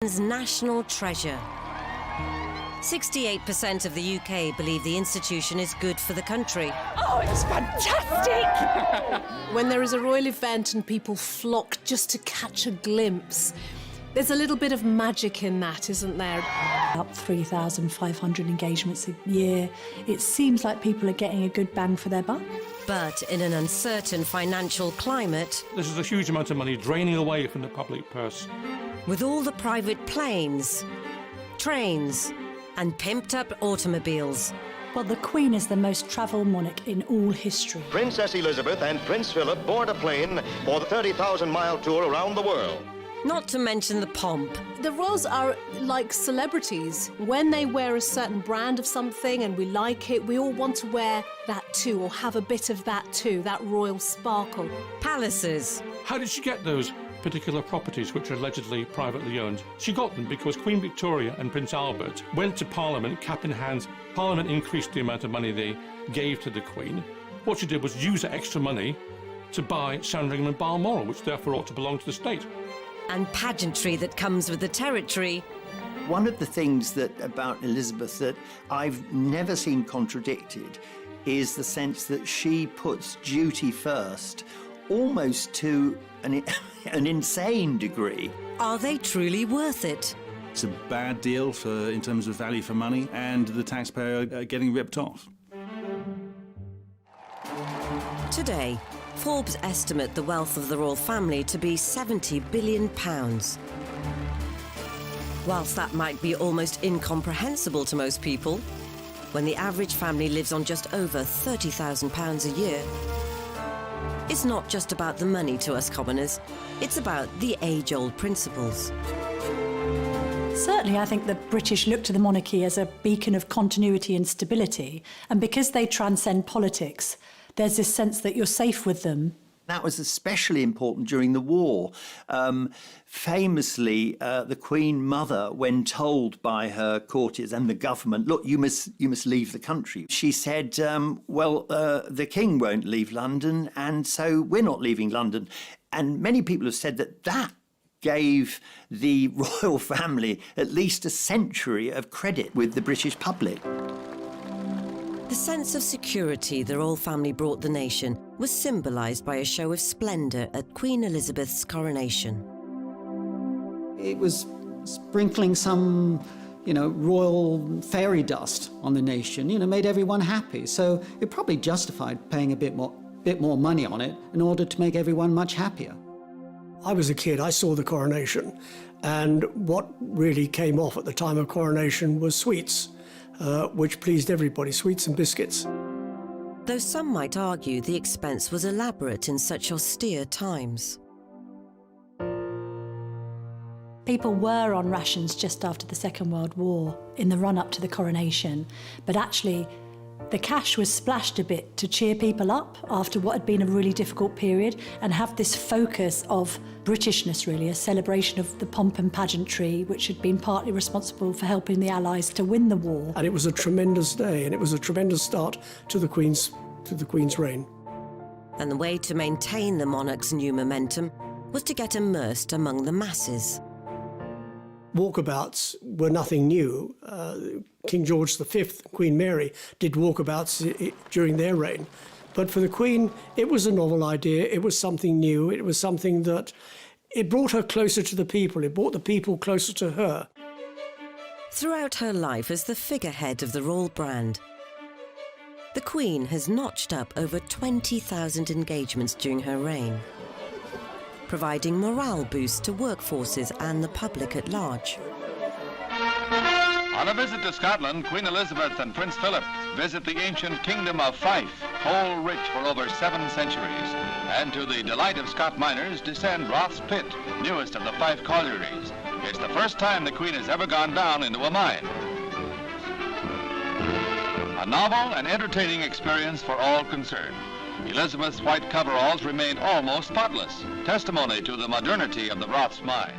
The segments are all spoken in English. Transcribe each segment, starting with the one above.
National treasure. 68% of the UK believe the institution is good for the country. Oh, it's fantastic! When there is a royal event and people flock just to catch a glimpse, there's a little bit of magic in that, isn't there? About 3,500 engagements a year. It seems like people are getting a good bang for their buck. But in an uncertain financial climate, this is a huge amount of money draining away from the public purse. With all the private planes, trains, and pimped-up automobiles. Well, the Queen is the most travelled monarch in all history. Princess Elizabeth and Prince Philip board a plane for the 30,000-mile tour around the world. Not to mention the pomp. The royals are like celebrities. When they wear a certain brand of something and we like it, we all want to wear that too, or have a bit of that too, that royal sparkle. Palaces. How did she get those particular properties which are allegedly privately owned? She got them because Queen Victoria and Prince Albert went to Parliament cap in hand. Parliament increased the amount of money they gave to the Queen. What she did was use that extra money to buy Sandringham and Balmoral, which therefore ought to belong to the state. And pageantry that comes with the territory. One of the things about Elizabeth that I've never seen contradicted is the sense that she puts duty first, almost to an insane degree. Are they truly worth it? It's a bad deal in terms of value for money, and the taxpayer getting ripped off. Today, Forbes estimate the wealth of the royal family to be £70 billion. Whilst that might be almost incomprehensible to most people, when the average family lives on just over £30,000 a year, it's not just about the money to us commoners, it's about the age-old principles. Certainly, I think the British look to the monarchy as a beacon of continuity and stability, and because they transcend politics, there's this sense that you're safe with them. That was especially important during the war. Famously, the Queen Mother, when told by her courtiers and the government, look, you must leave the country, she said, the King won't leave London, and so we're not leaving London. And many people have said that gave the royal family at least a century of credit with the British public. The sense of security the royal family brought the nation was symbolised by a show of splendour at Queen Elizabeth's coronation. It was sprinkling some, royal fairy dust on the nation, made everyone happy. So it probably justified paying a bit more money on it in order to make everyone much happier. I was a kid, I saw the coronation, and what really came off at the time of coronation was sweets. Which pleased everybody, sweets and biscuits. Though some might argue the expense was elaborate in such austere times. People were on rations just after the Second World War, in the run-up to the coronation, but actually the cash was splashed a bit to cheer people up after what had been a really difficult period and have this focus of Britishness, really, a celebration of the pomp and pageantry, which had been partly responsible for helping the Allies to win the war. And it was a tremendous day, and it was a tremendous start to the Queen's reign. And the way to maintain the monarch's new momentum was to get immersed among the masses. Walkabouts were nothing new. King George V, Queen Mary, did walkabouts during their reign. But for the Queen, it was a novel idea. It was something new. It was something that it brought her closer to the people. It brought the people closer to her. Throughout her life as the figurehead of the royal brand, the Queen has notched up over 20,000 engagements during her reign, providing morale boosts to workforces and the public at large. On a visit to Scotland, Queen Elizabeth and Prince Philip visit the ancient kingdom of Fife, coal rich for over 7 centuries, and to the delight of Scot miners descend Roth's Pit, newest of the Fife collieries. It's the first time the Queen has ever gone down into a mine. A novel and entertaining experience for all concerned. Elizabeth's white coveralls remain almost spotless, testimony to the modernity of the Roth's mine.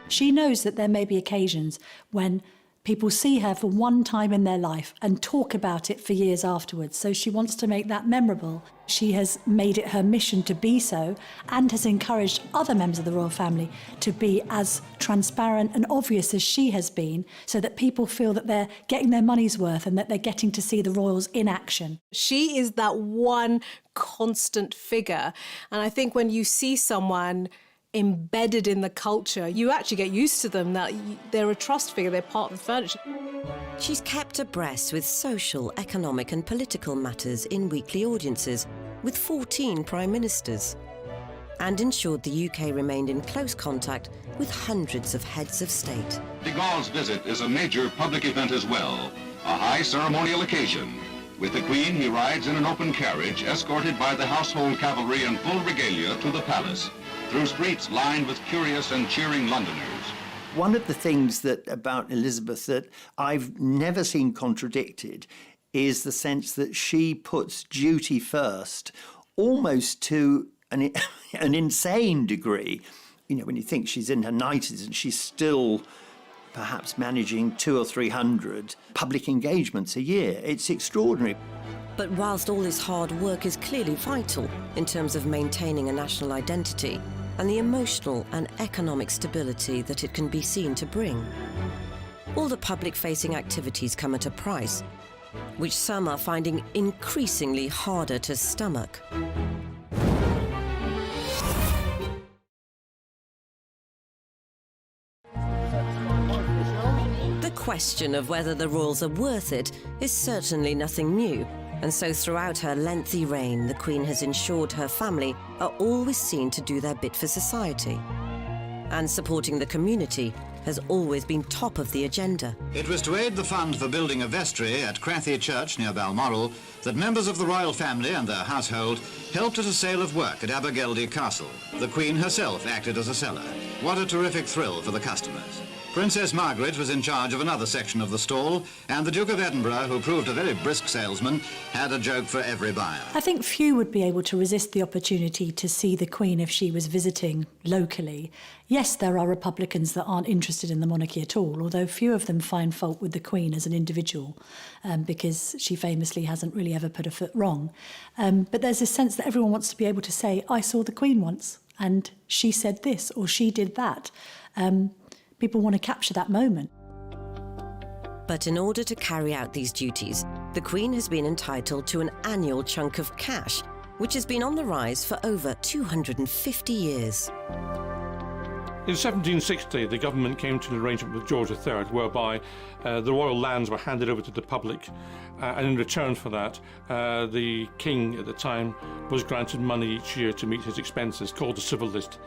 She knows that there may be occasions when People see her for one time in their life and talk about it for years afterwards. So she wants to make that memorable. She has made it her mission to be so and has encouraged other members of the royal family to be as transparent and obvious as she has been, so that people feel that they're getting their money's worth and that they're getting to see the royals in action. She is that one constant figure. And I think when you see someone embedded in the culture, you actually get used to them, that they're a trust figure, they're part of the furniture. She's kept abreast with social, economic and political matters in weekly audiences with 14 prime ministers, and ensured the UK remained in close contact with hundreds of heads of state. De Gaulle's visit is a major public event as well, a high ceremonial occasion. With the Queen, he rides in an open carriage, escorted by the household cavalry in full regalia to the palace, through streets lined with curious and cheering Londoners. One of the things that about Elizabeth that I've never seen contradicted is the sense that she puts duty first, almost to an insane degree. You know, when you think she's in her 90s and she's still perhaps managing 200 or 300 public engagements a year. It's extraordinary. But whilst all this hard work is clearly vital in terms of maintaining a national identity and the emotional and economic stability that it can be seen to bring, all the public-facing activities come at a price, which some are finding increasingly harder to stomach. The question of whether the royals are worth it is certainly nothing new, and so throughout her lengthy reign, the Queen has ensured her family are always seen to do their bit for society. And supporting the community has always been top of the agenda. It was to aid the fund for building a vestry at Crathy Church near Balmoral that members of the royal family and their household helped at a sale of work at Abergeldy Castle. The Queen herself acted as a seller. What a terrific thrill for the customers. Princess Margaret was in charge of another section of the stall, and the Duke of Edinburgh, who proved a very brisk salesman, had a joke for every buyer. I think few would be able to resist the opportunity to see the Queen if she was visiting locally. Yes, there are Republicans that aren't interested in the monarchy at all, although few of them find fault with the Queen as an individual, because she famously hasn't really ever put a foot wrong. But there's this sense that everyone wants to be able to say, I saw the Queen once, and she said this, or she did that. People want to capture that moment. But in order to carry out these duties, the Queen has been entitled to an annual chunk of cash, which has been on the rise for over 250 years. In 1760, the government came to an arrangement with George III whereby the royal lands were handed over to the public, and in return for that, the king at the time was granted money each year to meet his expenses, called the civil list.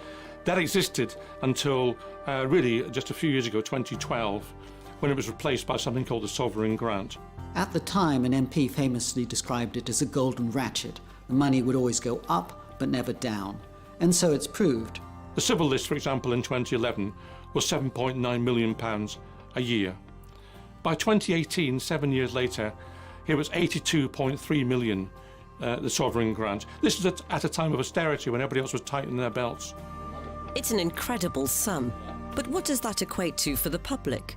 That existed until really just a few years ago, 2012, when it was replaced by something called the sovereign grant. At the time, an MP famously described it as a golden ratchet. The money would always go up, but never down. And so it's proved. The civil list, for example, in 2011 was £7.9 million a year. By 2018, 7 years later, it was £82.3 million, the sovereign grant. This is at a time of austerity when everybody else was tightening their belts. It's an incredible sum, but what does that equate to for the public?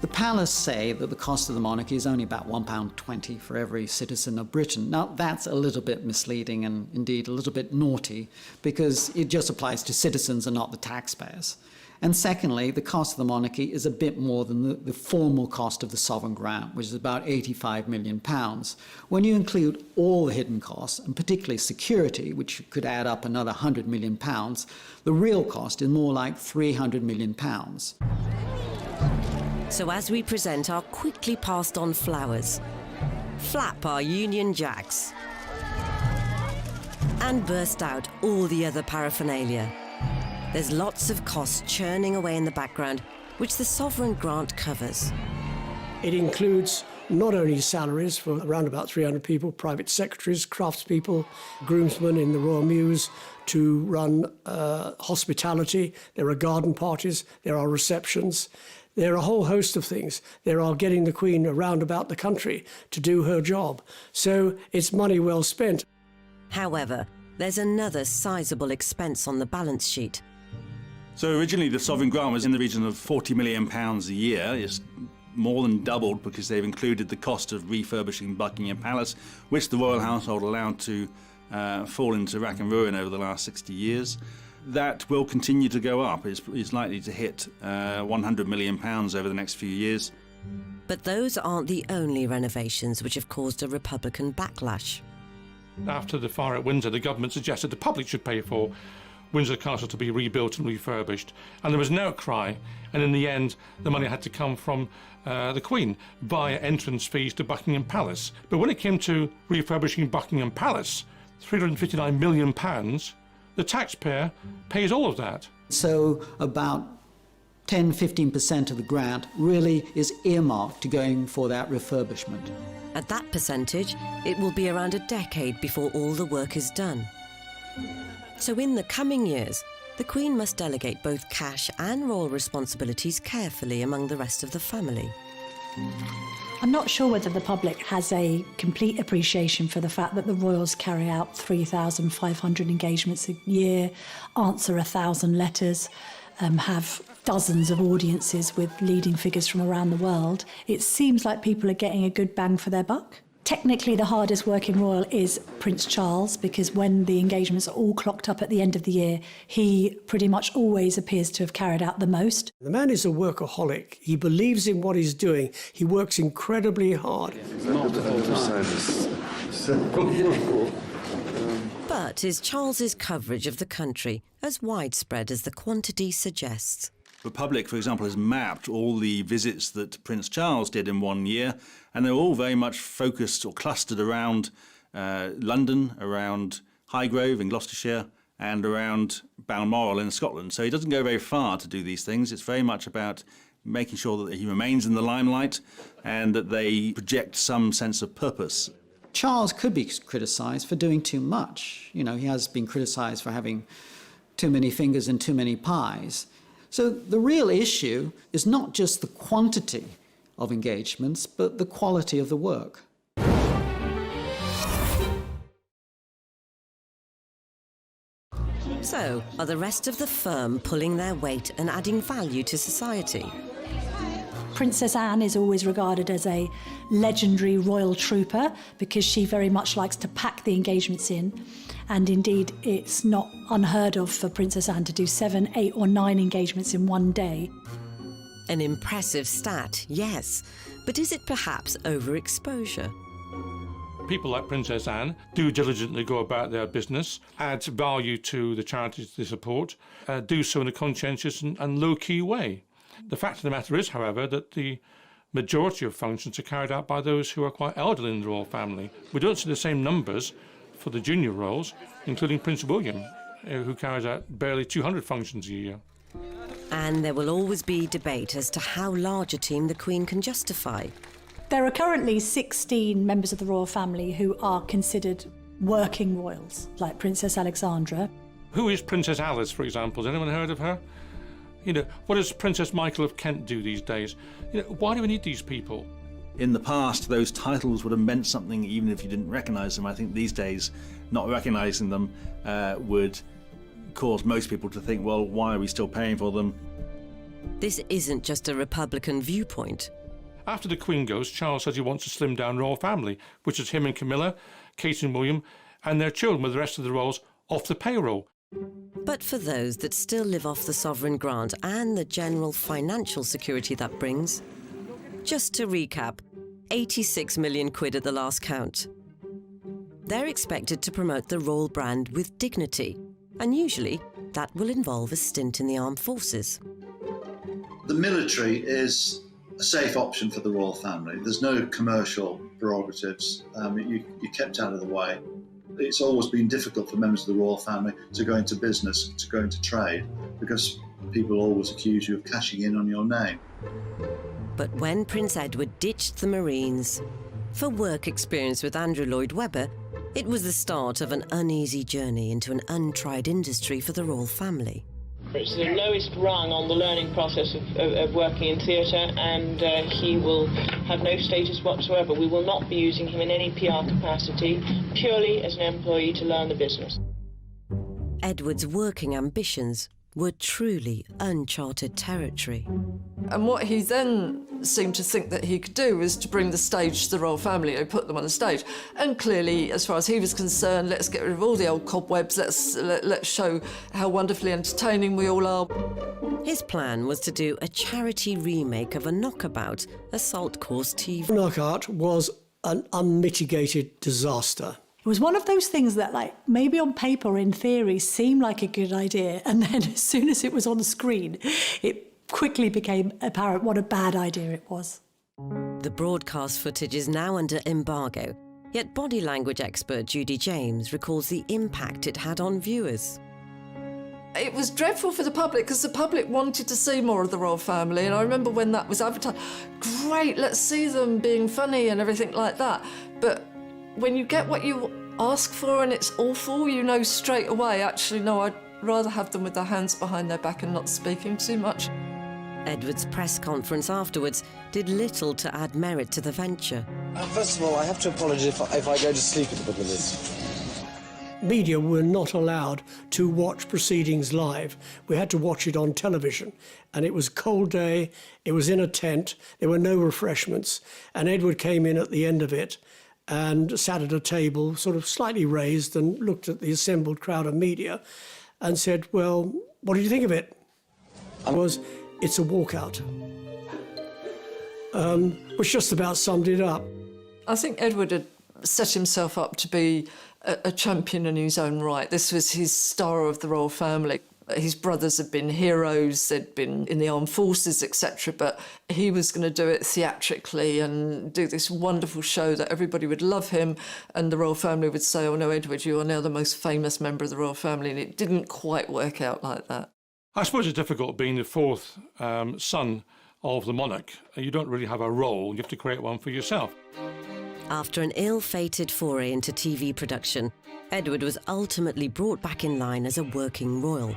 The palace say that the cost of the monarchy is only about £1.20 for every citizen of Britain. Now, that's a little bit misleading and indeed a little bit naughty, because it just applies to citizens and not the taxpayers. And secondly, the cost of the monarchy is a bit more than the formal cost of the sovereign grant, which is about £85 million. When you include all the hidden costs, and particularly security, which could add up another £100 million, the real cost is more like £300 million. So as we present our quickly passed on flowers, flap our Union Jacks, and burst out all the other paraphernalia, there's lots of costs churning away in the background, which the sovereign grant covers. It includes not only salaries for around about 300 people, private secretaries, craftspeople, groomsmen in the Royal Mews to run hospitality. There are garden parties, there are receptions. There are a whole host of things. There are getting the Queen around about the country to do her job. So it's money well spent. However, there's another sizable expense on the balance sheet. So originally the sovereign grant was in the region of £40 million a year. It's more than doubled because they've included the cost of refurbishing Buckingham Palace, which the royal household allowed to fall into rack and ruin over the last 60 years. That will continue to go up. It's likely to hit £100 million over the next few years. But those aren't the only renovations which have caused a Republican backlash. After the fire at Windsor, the government suggested the public should pay for Windsor Castle to be rebuilt and refurbished. And there was an outcry, and in the end, the money had to come from the Queen via entrance fees to Buckingham Palace. But when it came to refurbishing Buckingham Palace, £359 million, the taxpayer pays all of that. So about 10-15% of the grant really is earmarked to going for that refurbishment. At that percentage, it will be around a decade before all the work is done. So in the coming years, the Queen must delegate both cash and royal responsibilities carefully among the rest of the family. I'm not sure whether the public has a complete appreciation for the fact that the royals carry out 3,500 engagements a year, answer 1,000 letters, have dozens of audiences with leading figures from around the world. It seems like people are getting a good bang for their buck. Technically, the hardest working royal is Prince Charles, because when the engagements are all clocked up at the end of the year, he pretty much always appears to have carried out the most. The man is a workaholic. He believes in what he's doing. He works incredibly hard. But is Charles's coverage of the country as widespread as the quantity suggests? The public, for example, has mapped all the visits that Prince Charles did in 1 year, and they're all very much focused or clustered around London, around Highgrove in Gloucestershire, and around Balmoral in Scotland. So he doesn't go very far to do these things. It's very much about making sure that he remains in the limelight and that they project some sense of purpose. Charles could be criticised for doing too much. You know, he has been criticised for having too many fingers and too many pies. So the real issue is not just the quantity of engagements, but the quality of the work. So, are the rest of the firm pulling their weight and adding value to society? Princess Anne is always regarded as a legendary royal trooper because she very much likes to pack the engagements in. And indeed, it's not unheard of for Princess Anne to do 7, 8 or 9 engagements in one day. An impressive stat, yes. But is it perhaps overexposure? People like Princess Anne do diligently go about their business, add value to the charities they support, do so in a conscientious and low-key way. The fact of the matter is, however, that the majority of functions are carried out by those who are quite elderly in the royal family. We don't see the same numbers for the junior royals, including Prince William, who carries out barely 200 functions a year. And there will always be debate as to how large a team the Queen can justify. There are currently 16 members of the royal family who are considered working royals, like Princess Alexandra. Who is Princess Alice, for example? Has anyone heard of her? You know, what does Princess Michael of Kent do these days? You know, why do we need these people? In the past, those titles would have meant something even if you didn't recognise them. I think these days, not recognising them would cause most people to think, well, why are we still paying for them? This isn't just a Republican viewpoint. After the Queen goes, Charles says he wants to slim down royal family, which is him and Camilla, Kate and William, and their children with the rest of the royals off the payroll. But for those that still live off the sovereign grant and the general financial security that brings, just to recap, 86 million quid at the last count. They're expected to promote the royal brand with dignity, and usually that will involve a stint in the armed forces. The military is a safe option for the royal family. There's no commercial prerogatives. You're kept out of the way. It's always been difficult for members of the royal family to go into business, to go into trade, because people always accuse you of cashing in on your name. But when Prince Edward ditched the Marines for work experience with Andrew Lloyd Webber, it was the start of an uneasy journey into an untried industry for the royal family. It's the lowest rung on the learning process of working in theatre, and he will have no status whatsoever. We will not be using him in any PR capacity, purely as an employee to learn the business. Edward's working ambitions were truly uncharted territory. And what he then seemed to think that he could do was to bring the stage to the royal family and put them on the stage. And clearly, as far as he was concerned, let's get rid of all the old cobwebs, let's show how wonderfully entertaining we all are. His plan was to do a charity remake of a knockabout, Assault Course TV. Knockout was an unmitigated disaster. It was one of those things that, like, maybe on paper or in theory seemed like a good idea, and then as soon as it was on screen, it quickly became apparent what a bad idea it was. The broadcast footage is now under embargo, yet body language expert Judy James recalls the impact it had on viewers. It was dreadful for the public because the public wanted to see more of the royal family, and I remember when that was advertised, great, let's see them being funny and everything like that. But when you get what you ask for and it's awful, you know straight away, actually, no, I'd rather have them with their hands behind their back and not speaking too much. Edward's press conference afterwards did little to add merit to the venture. First of all, I have to apologise if I go to sleep in the middle of this. Media were not allowed to watch proceedings live. We had to watch it on television. And it was a cold day, it was in a tent, there were no refreshments. And Edward came in at the end of it and sat at a table, sort of slightly raised, and looked at the assembled crowd of media and said, well, what did you think of it? It's a walkout. Which just about summed it up. I think Edward had set himself up to be a champion in his own right. This was his star of the royal family. His brothers had been heroes, they'd been in the armed forces, etc., but he was going to do it theatrically and do this wonderful show that everybody would love him, and the royal family would say, oh no, Edward, you are now the most famous member of the royal family, and it didn't quite work out like that. I suppose it's difficult being the fourth son of the monarch. You don't really have a role, you have to create one for yourself. After an ill-fated foray into TV production, Edward was ultimately brought back in line as a working royal.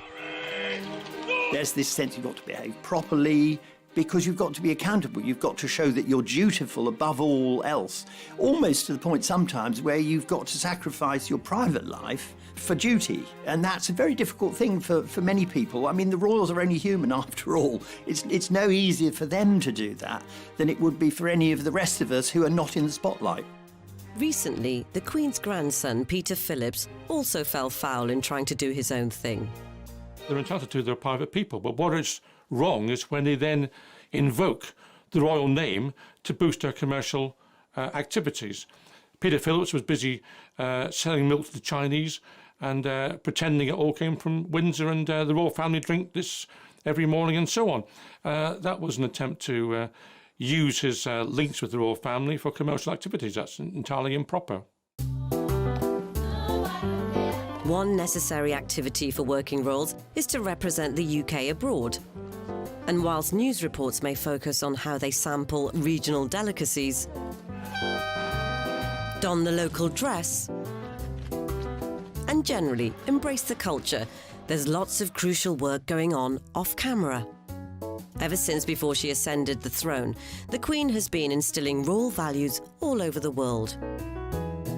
There's this sense you've got to behave properly because you've got to be accountable. You've got to show that you're dutiful above all else, almost to the point sometimes where you've got to sacrifice your private life for duty. And that's a very difficult thing for many people. I mean, the royals are only human after all. It's no easier for them to do that than it would be for any of the rest of us who are not in the spotlight. Recently, the Queen's grandson, Peter Phillips, also fell foul in trying to do his own thing. They're entitled to their private people, but what is wrong is when they then invoke the royal name to boost their commercial activities. Peter Phillips was busy selling milk to the Chinese and pretending it all came from Windsor and the royal family drink this every morning and so on. That was an attempt to use his links with the royal family for commercial activities. That's entirely improper. One necessary activity for working royals is to represent the UK abroad. And whilst news reports may focus on how they sample regional delicacies, don the local dress, and generally embrace the culture, there's lots of crucial work going on off camera. Ever since before she ascended the throne, the Queen has been instilling royal values all over the world.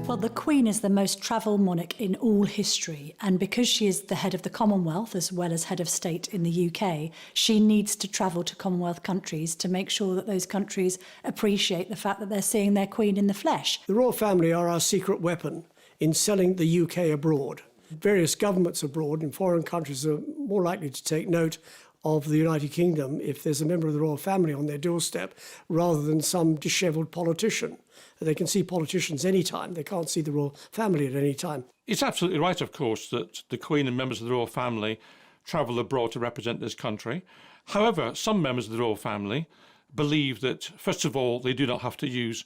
Well, the Queen is the most travelled monarch in all history, and because she is the head of the Commonwealth as well as head of state in the UK, she needs to travel to Commonwealth countries to make sure that those countries appreciate the fact that they're seeing their Queen in the flesh. The royal family are our secret weapon in selling the UK abroad. Various governments abroad in foreign countries are more likely to take note of the United Kingdom if there's a member of the royal family on their doorstep rather than some dishevelled politician. They can see politicians anytime. They can't see the royal family at any time. It's absolutely right, of course, that the Queen and members of the royal family travel abroad to represent this country. However, some members of the royal family believe that, first of all, they do not have to use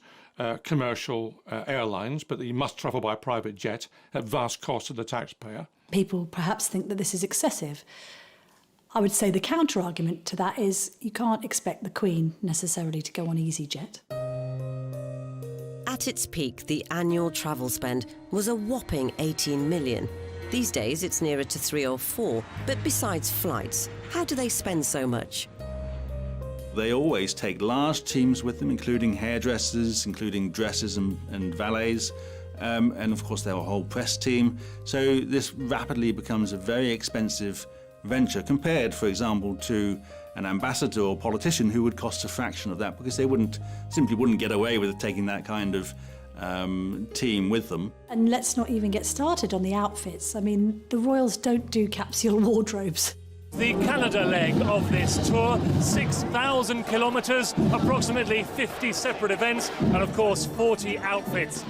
commercial airlines, but they must travel by private jet at vast cost to the taxpayer. People perhaps think that this is excessive. I would say the counter-argument to that is you can't expect the Queen necessarily to go on EasyJet. At its peak, the annual travel spend was a whopping 18 million. These days, it's nearer to 3 or 4. But besides flights, how do they spend so much? They always take large teams with them, including hairdressers, including dressers and valets, and of course their whole press team. So this rapidly becomes a very expensive, venture compared, for example, to an ambassador or politician who would cost a fraction of that, because they simply wouldn't get away with taking that kind of team with them. And let's not even get started on the outfits. I mean, the royals don't do capsule wardrobes. The Canada leg of this tour, 6,000 kilometres, approximately 50 separate events, and of course 40 outfits.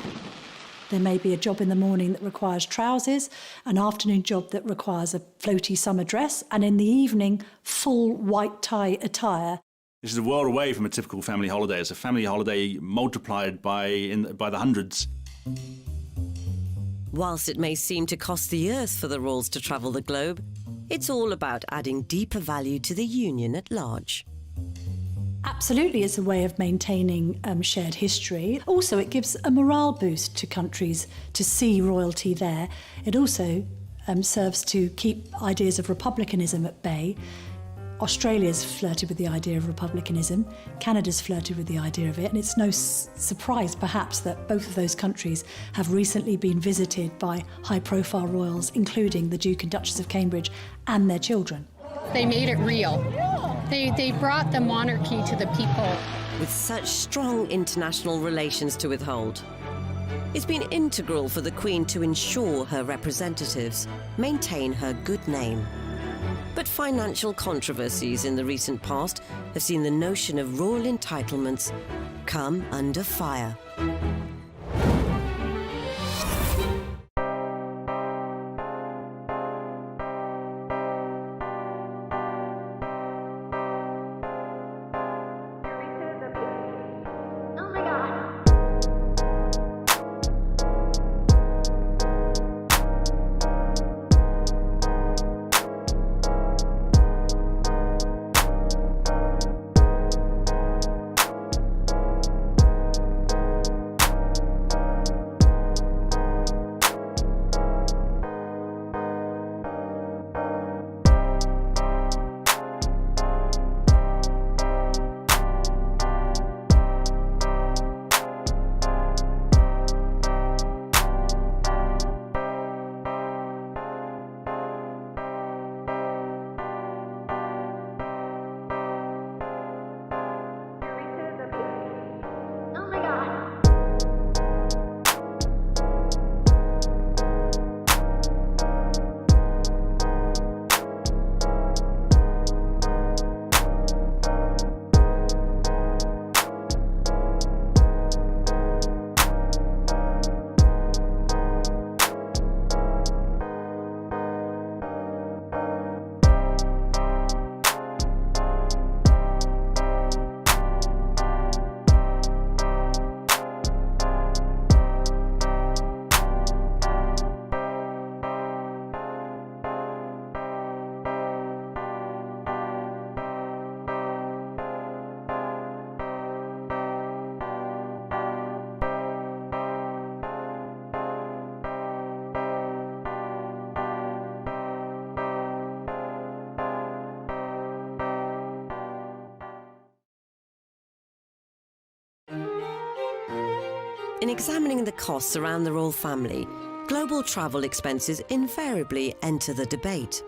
There may be a job in the morning that requires trousers, an afternoon job that requires a floaty summer dress, and in the evening, full white tie attire. This is a world away from a typical family holiday. It's a family holiday multiplied by the hundreds. Whilst it may seem to cost the earth for the royals to travel the globe, it's all about adding deeper value to the union at large. Absolutely, it's a way of maintaining shared history. Also, it gives a morale boost to countries to see royalty there. It also serves to keep ideas of republicanism at bay. Australia's flirted with the idea of republicanism, Canada's flirted with the idea of it, and it's no surprise, perhaps, that both of those countries have recently been visited by high-profile royals, including the Duke and Duchess of Cambridge and their children. They made it real. They brought the monarchy to the people. With such strong international relations to withhold, it's been integral for the Queen to ensure her representatives maintain her good name. But financial controversies in the recent past have seen the notion of royal entitlements come under fire. In examining the costs around the royal family, global travel expenses invariably enter the debate.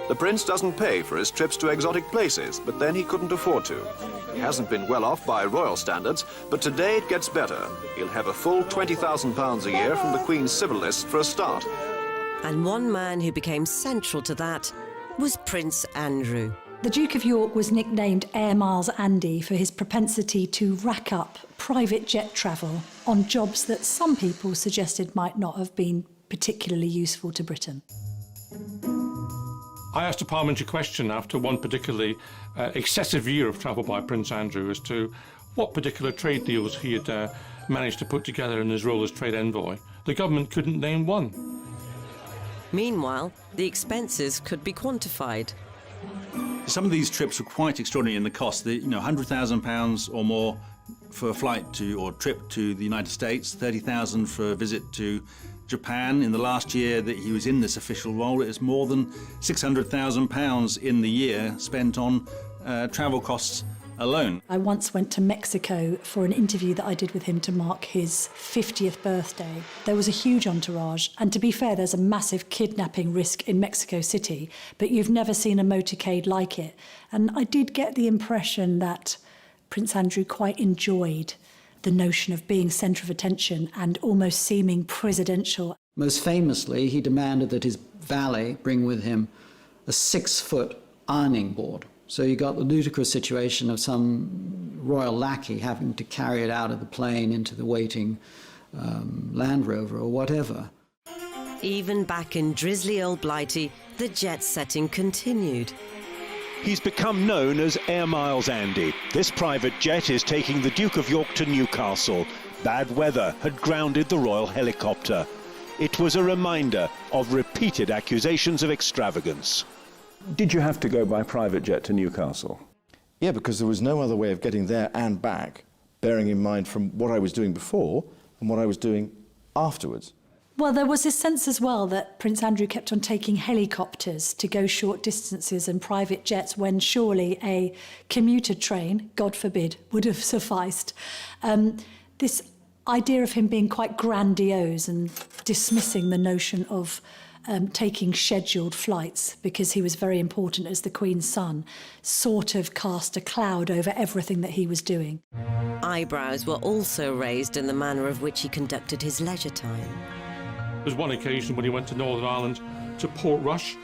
The prince doesn't pay for his trips to exotic places, but then he couldn't afford to. He hasn't been well off by royal standards, but today it gets better. He'll have a full £20,000 a year from the Queen's civil list for a start. And one man who became central to that was Prince Andrew. The Duke of York was nicknamed Air Miles Andy for his propensity to rack up private jet travel on jobs that some people suggested might not have been particularly useful to Britain. I asked a parliamentary question after one particularly excessive year of travel by Prince Andrew as to what particular trade deals he had managed to put together in his role as trade envoy. The government couldn't name one. Meanwhile, the expenses could be quantified. Some of these trips were quite extraordinary in the cost. £100,000 or more for a flight to or trip to the United States, $30,000 for a visit to Japan. In the last year that he was in this official role, it was more than £600,000 in the year spent on travel costs alone. I once went to Mexico for an interview that I did with him to mark his 50th birthday. There was a huge entourage, and to be fair, there's a massive kidnapping risk in Mexico City, but you've never seen a motorcade like it. And I did get the impression that Prince Andrew quite enjoyed the notion of being centre of attention and almost seeming presidential. Most famously, he demanded that his valet bring with him a 6-foot ironing board. So you got the ludicrous situation of some royal lackey having to carry it out of the plane into the waiting Land Rover or whatever. Even back in drizzly old Blighty, the jet setting continued. He's become known as Air Miles Andy. This private jet is taking the Duke of York to Newcastle. Bad weather had grounded the royal helicopter. It was a reminder of repeated accusations of extravagance. Did you have to go by private jet to Newcastle? Yeah, because there was no other way of getting there and back, bearing in mind from what I was doing before and what I was doing afterwards. Well, there was this sense as well that Prince Andrew kept on taking helicopters to go short distances and private jets when surely a commuter train, God forbid, would have sufficed. This idea of him being quite grandiose and dismissing the notion of taking scheduled flights because he was very important as the Queen's son sort of cast a cloud over everything that he was doing. Eyebrows were also raised in the manner of which he conducted his leisure time. There was one occasion when he went to Northern Ireland to Portrush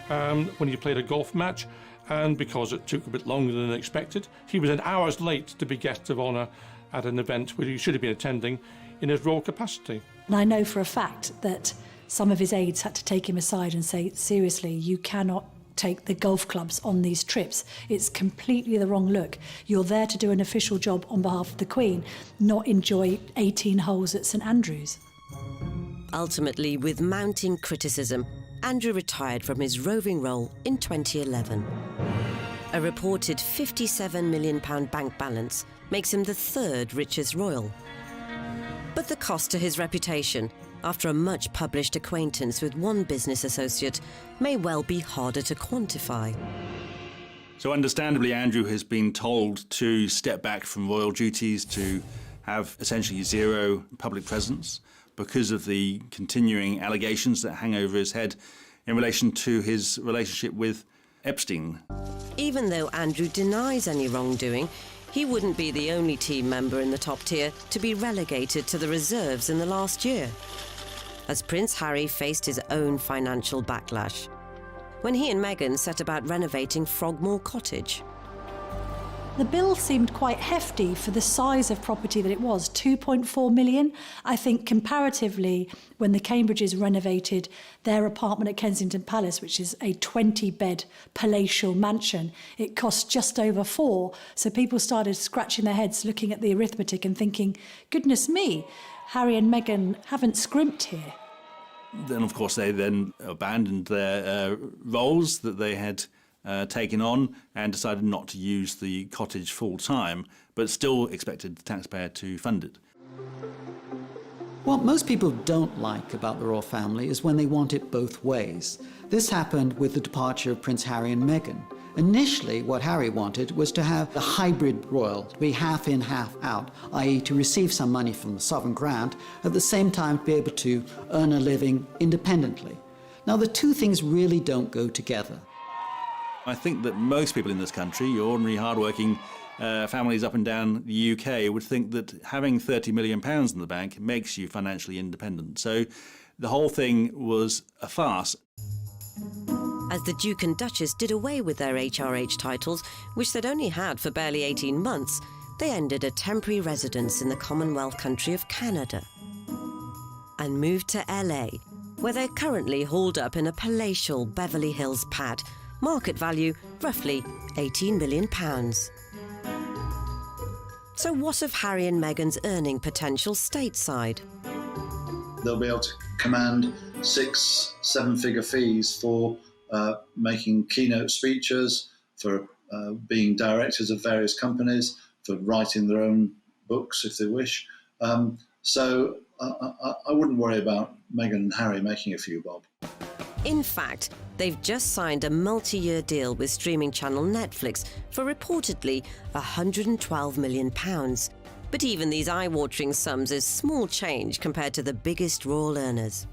when he played a golf match, and because it took a bit longer than expected, he was an hours late to be guest of honour at an event where he should have been attending in his royal capacity. And I know for a fact that some of his aides had to take him aside and say, seriously, you cannot take the golf clubs on these trips. It's completely the wrong look. You're there to do an official job on behalf of the Queen, not enjoy 18 holes at St Andrews. Ultimately, with mounting criticism, Andrew retired from his roving role in 2011. A reported £57 million bank balance makes him the third richest royal. But the cost to his reputation, after a much-published acquaintance with one business associate, may well be harder to quantify. So understandably, Andrew has been told to step back from royal duties, to have essentially zero public presence because of the continuing allegations that hang over his head in relation to his relationship with Epstein. Even though Andrew denies any wrongdoing, he wouldn't be the only team member in the top tier to be relegated to the reserves in the last year, as Prince Harry faced his own financial backlash when he and Meghan set about renovating Frogmore Cottage. The bill seemed quite hefty for the size of property that it was, 2.4 million. I think comparatively, when the Cambridges renovated their apartment at Kensington Palace, which is a 20-bed palatial mansion, it cost just over 4. So people started scratching their heads, looking at the arithmetic and thinking, goodness me, Harry and Meghan haven't scrimped here. Then, of course, they then abandoned their roles that they had taken on and decided not to use the cottage full-time, but still expected the taxpayer to fund it. What most people don't like about the royal family is when they want it both ways. This happened with the departure of Prince Harry and Meghan. Initially, what Harry wanted was to have a hybrid royal, to be half in, half out, i.e. to receive some money from the sovereign grant, at the same time to be able to earn a living independently. Now, the two things really don't go together. I think that most people in this country, your ordinary hard-working families up and down the UK, would think that having £30 million in the bank makes you financially independent. So the whole thing was a farce. As the Duke and Duchess did away with their HRH titles, which they'd only had for barely 18 months, they ended a temporary residence in the Commonwealth country of Canada and moved to LA, where they're currently hauled up in a palatial Beverly Hills pad, market value roughly £18 million. So what of Harry and Meghan's earning potential stateside? They'll be able to command 6-7-figure fees for making keynote speeches, for being directors of various companies, for writing their own books if they wish. So I wouldn't worry about Meghan and Harry making a few bob. In fact, they've just signed a multi-year deal with streaming channel Netflix for reportedly £112 million. But even these eye-watering sums is small change compared to the biggest royal earners,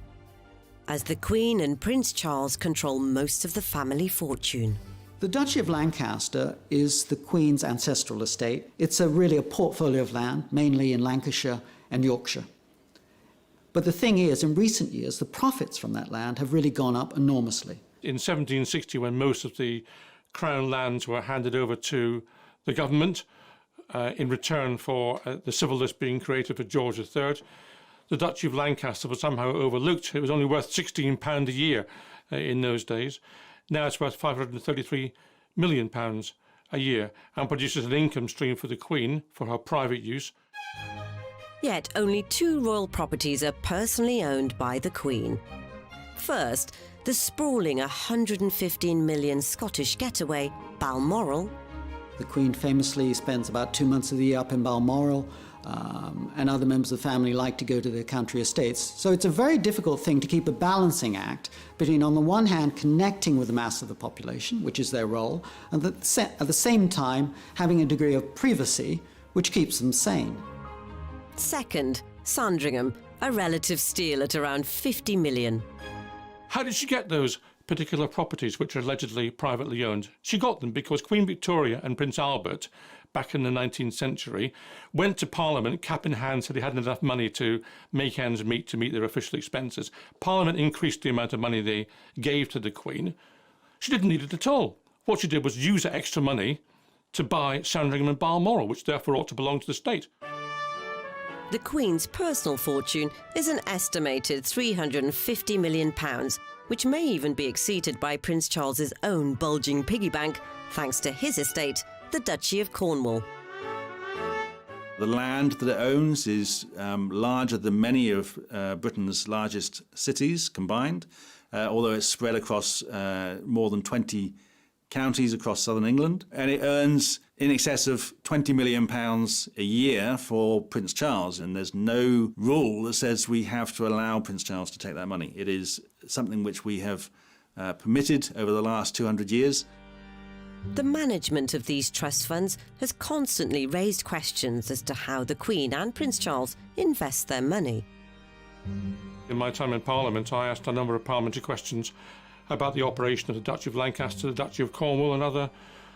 as the Queen and Prince Charles control most of the family fortune. The Duchy of Lancaster is the Queen's ancestral estate. It's really a portfolio of land, mainly in Lancashire and Yorkshire. But the thing is, in recent years, the profits from that land have really gone up enormously. In 1760, when most of the Crown lands were handed over to the government in return for the civil list being created for George III, the Duchy of Lancaster was somehow overlooked. It was only worth £16 a year in those days. Now it's worth £533 million a year and produces an income stream for the Queen for her private use. Yet only 2 royal properties are personally owned by the Queen. First, the sprawling £115 million Scottish getaway, Balmoral. The Queen famously spends about 2 months of the year up in Balmoral, and other members of the family like to go to their country estates. So it's a very difficult thing to keep a balancing act between, on the one hand, connecting with the mass of the population, which is their role, and at the same time having a degree of privacy, which keeps them sane. Second, Sandringham, a relative steal at around £50 million. How did she get those particular properties which are allegedly privately owned? She got them because Queen Victoria and Prince Albert, back in the 19th century, went to Parliament, cap in hand, said they hadn't enough money to make ends meet to meet their official expenses. Parliament increased the amount of money they gave to the Queen. She didn't need it at all. What she did was use that extra money to buy Sandringham and Balmoral, which therefore ought to belong to the state. The Queen's personal fortune is an estimated £350 million, which may even be exceeded by Prince Charles's own bulging piggy bank, thanks to his estate, the Duchy of Cornwall. The land that it owns is larger than many of Britain's largest cities combined, although it's spread across more than 20 counties across southern England, and it earns in excess of £20 million a year for Prince Charles, and there's no rule that says we have to allow Prince Charles to take that money. It is something which we have permitted over the last 200 years. The management of these trust funds has constantly raised questions as to how the Queen and Prince Charles invest their money. In my time in Parliament, I asked a number of parliamentary questions about the operation of the Duchy of Lancaster, the Duchy of Cornwall and other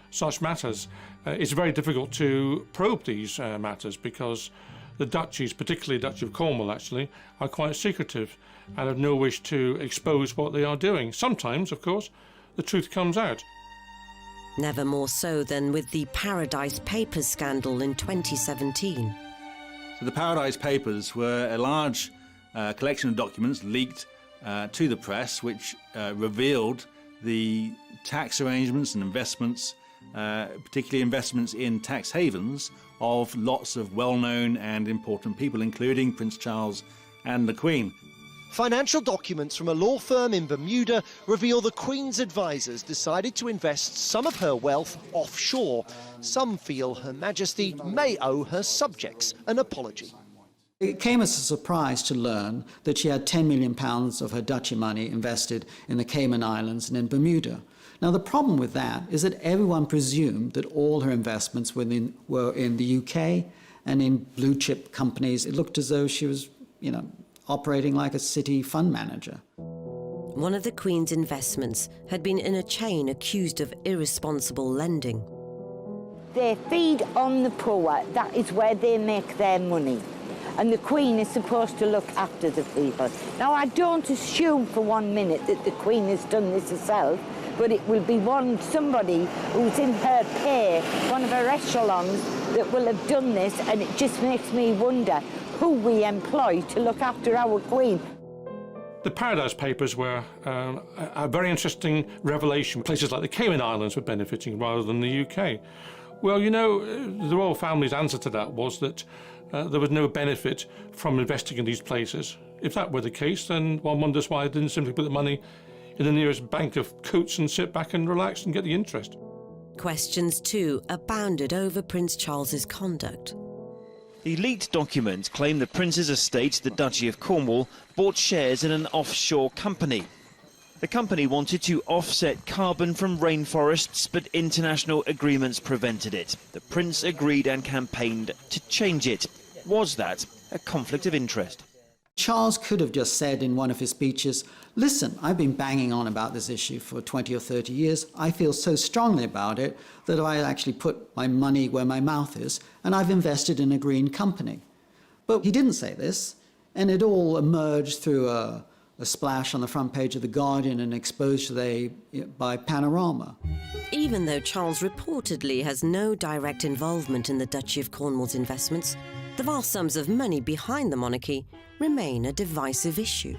such matters. It's very difficult to probe these matters because the duchies, particularly the Duchy of Cornwall actually, are quite secretive and have no wish to expose what they are doing. Sometimes, of course, the truth comes out. Never more so than with the Paradise Papers scandal in 2017. So the Paradise Papers were a large collection of documents leaked to the press, which revealed the tax arrangements and investments, particularly investments in tax havens, of lots of well-known and important people, including Prince Charles and the Queen. Financial documents from a law firm in Bermuda reveal the Queen's advisors decided to invest some of her wealth offshore. Some feel Her Majesty may owe her subjects an apology. It came as a surprise to learn that she had £10 million of her duchy money invested in the Cayman Islands and in Bermuda. Now, the problem with that is that everyone presumed that all her investments were in the UK and in blue-chip companies. It looked as though she was, operating like a city fund manager. One of the Queen's investments had been in a chain accused of irresponsible lending. They feed on the poor. That is where they make their money. And the Queen is supposed to look after the people. Now, I don't assume for 1 minute that the Queen has done this herself, but it will be somebody who's in her pay, one of her echelons, that will have done this, and it just makes me wonder who we employ to look after our Queen. The Paradise Papers were a very interesting revelation. Places like the Cayman Islands were benefiting rather than the UK. Well, the royal family's answer to that was that there was no benefit from investing in these places. If that were the case, then one wonders why they didn't simply put the money in the nearest bank of Coates and sit back and relax and get the interest. Questions, too, abounded over Prince Charles's conduct. The leaked documents claim the Prince's estate, the Duchy of Cornwall, bought shares in an offshore company. The company wanted to offset carbon from rainforests, but international agreements prevented it. The prince agreed and campaigned to change it. Was that a conflict of interest? Charles could have just said in one of his speeches, listen, I've been banging on about this issue for 20 or 30 years. I feel so strongly about it that I actually put my money where my mouth is, and I've invested in a green company. But he didn't say this, and it all emerged through a splash on the front page of The Guardian and exposed today by Panorama. Even though Charles reportedly has no direct involvement in the Duchy of Cornwall's investments, the vast sums of money behind the monarchy remain a divisive issue.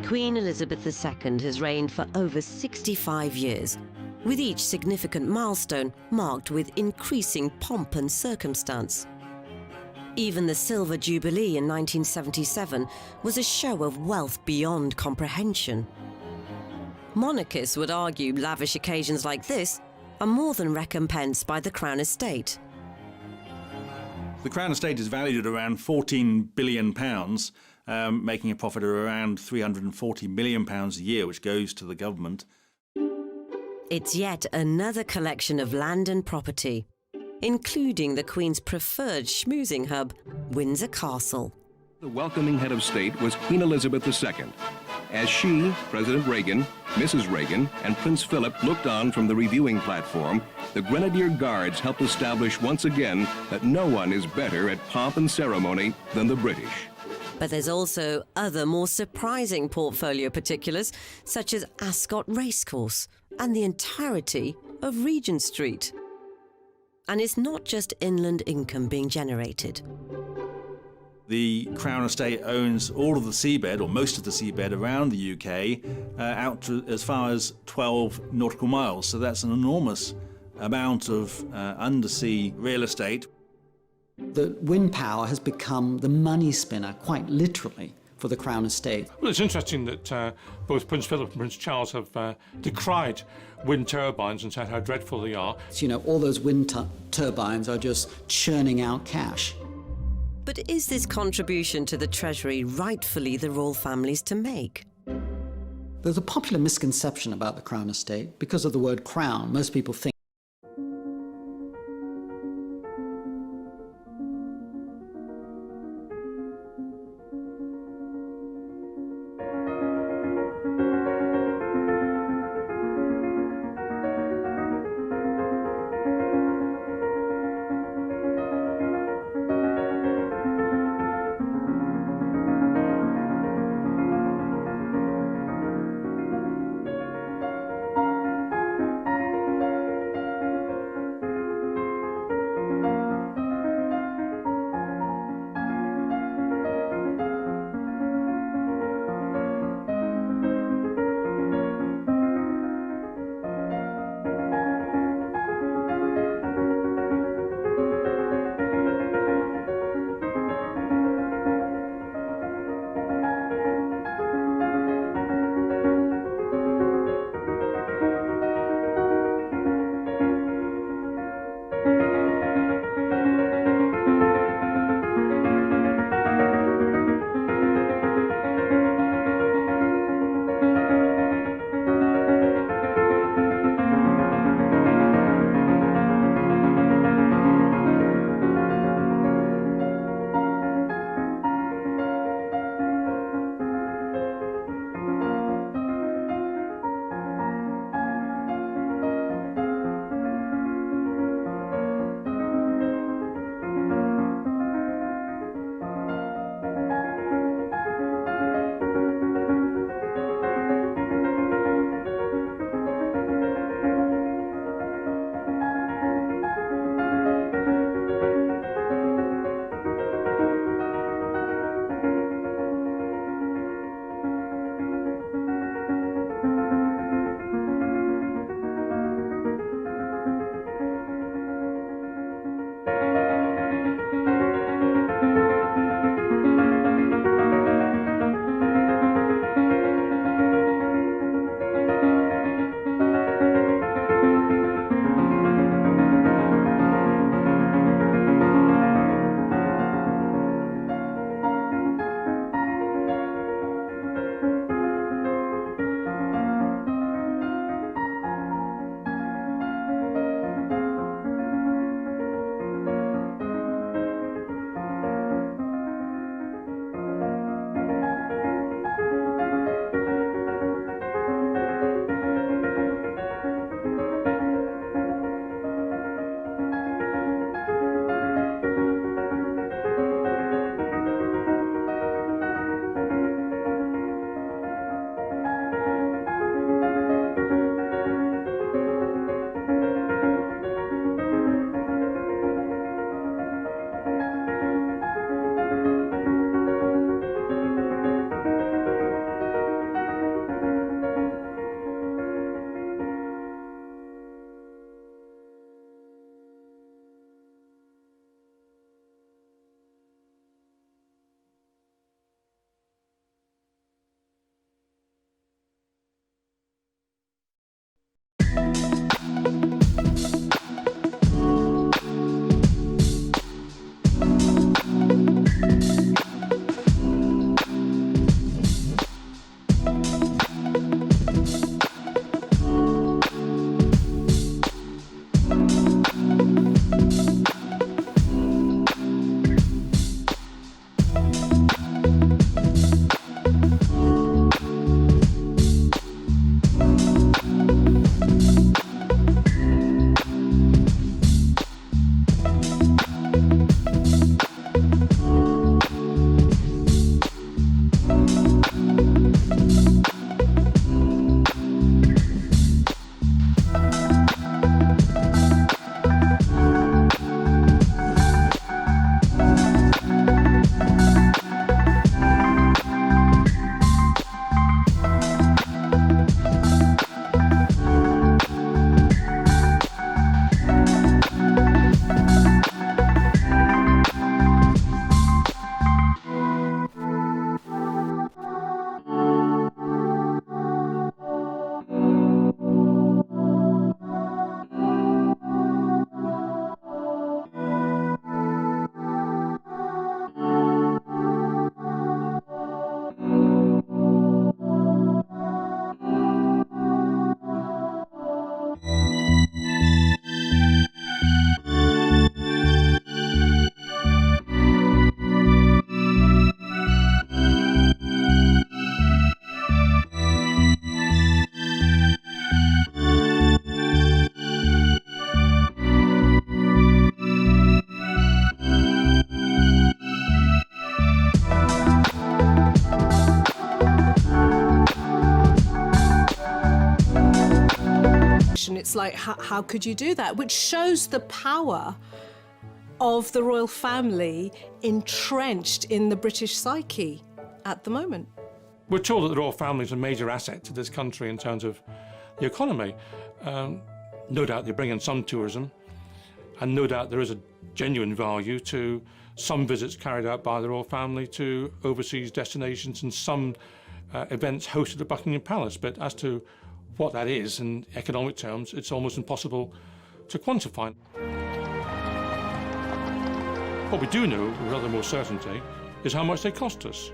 Queen Elizabeth II has reigned for over 65 years, with each significant milestone marked with increasing pomp and circumstance. Even the Silver Jubilee in 1977 was a show of wealth beyond comprehension. Monarchists would argue lavish occasions like this are more than recompensed by the Crown Estate. The Crown Estate is valued at around £14 billion, making a profit of around £340 million a year, which goes to the government. It's yet another collection of land and property, including the Queen's preferred schmoozing hub, Windsor Castle. The welcoming head of state was Queen Elizabeth II, as she, President Reagan, Mrs. Reagan, and Prince Philip looked on from the reviewing platform. The Grenadier Guards helped establish once again that no one is better at pomp and ceremony than the British. But there's also other more surprising portfolio particulars, such as Ascot Racecourse and the entirety of Regent Street. And it's not just inland income being generated. The Crown Estate owns all of the seabed, or most of the seabed around the UK, out to as far as 12 nautical miles. So that's an enormous amount of undersea real estate. The wind power has become the money spinner, quite literally, for the Crown Estate. Well, it's interesting that both Prince Philip and Prince Charles have decried wind turbines and said how dreadful they are. So, you know, all those wind turbines are just churning out cash. But is this contribution to the Treasury rightfully the royal family's to make? There's a popular misconception about the Crown Estate. Because of the word crown, most people think question. It's like, how could you do that? Which shows the power of the royal family entrenched in the British psyche at the moment. We're told that the royal family is a major asset to this country in terms of the economy. No doubt they bring in some tourism, and no doubt there is a genuine value to some visits carried out by the royal family to overseas destinations and some events hosted at Buckingham Palace. But as to what that is in economic terms, it's almost impossible to quantify. What we do know, with rather more certainty, is how much they cost us.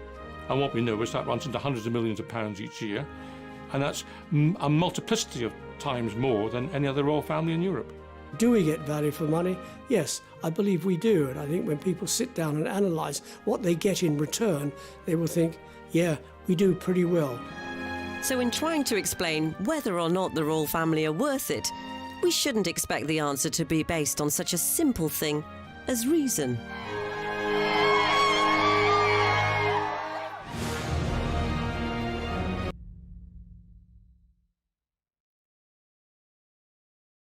And what we know is that runs into hundreds of millions of pounds each year, and that's a multiplicity of times more than any other royal family in Europe. Do we get value for money? Yes, I believe we do. And I think when people sit down and analyse what they get in return, they will think, yeah, we do pretty well. So in trying to explain whether or not the royal family are worth it, we shouldn't expect the answer to be based on such a simple thing as reason.